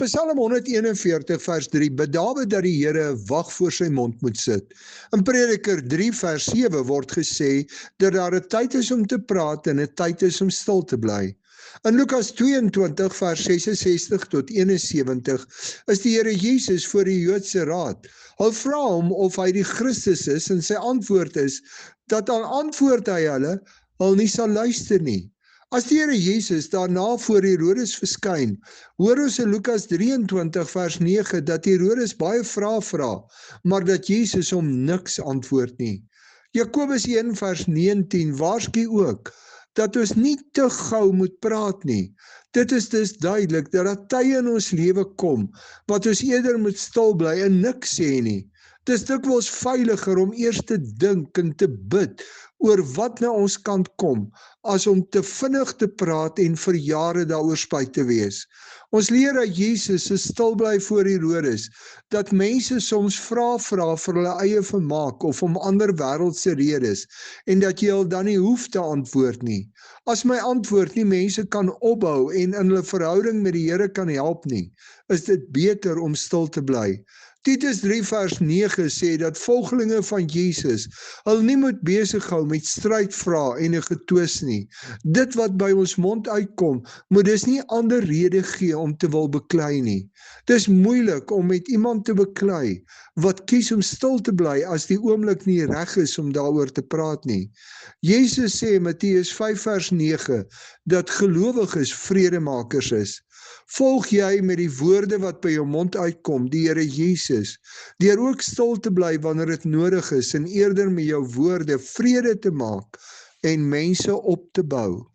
Psalm 141 vers 3 bid Dawid dat die Here 'n wag voor sy mond moet sit. In Prediker 3 vers 7 word gesê dat daar 'n tyd is om te praat en 'n tyd is om stil te bly. In Lukas 22 vers 66 tot 71 is die Here Jesus voor die Joodse raad. Hulle vra hom of hy die Christus is en sy antwoord is dat dan antwoord hy hulle nie sal luister nie. As die Here Jesus daarna voor Herodes verskyn, hoor ons in Lukas 23 vers 9 dat Herodes baie vrae vra, maar dat Jesus hom niks antwoord nie. Jakobus 1 vers 19 waarsku ook dat ons nie te gou moet praat nie. Dit is dus duidelik dat daar tye in ons lewe kom wat ons eerder moet stil bly en niks sê nie. Dit is dikwels veiliger om eers te dink en te bid oor wat na ons kant kom, as om te vinnig te praat en vir jare daaroor spyt te wees. Ons leer uit Jesus se stil bly voor Herodes, dat mense soms vra vir hulle eie vermaak of om ander wêreldse redes, en dat jy hulle dan nie hoef te antwoord nie. As my antwoord nie mense kan opbou en in hulle verhouding met die Here kan help nie, is dit beter om stil te bly. Titus 3 vers 9 sê dat volgelinge van Jesus hulle nie moet besig hou met strydvrae en 'n getwis nie. Dit wat by ons mond uitkom, moet dus nie ander rede gee om te wil beklei nie. Dis moeilik om met iemand te beklei wat kies om stil te bly as die oomblik nie reg is om daaroor te praat nie. Jesus sê in Matteus 5 vers 9 dat gelowiges vredemakers is. Volg jy met die woorde wat by jou mond uitkom, die Here Jesus, deur ook stil te bly wanneer dit nodig is en eerder met jou woorde vrede te maak en mense op te bou.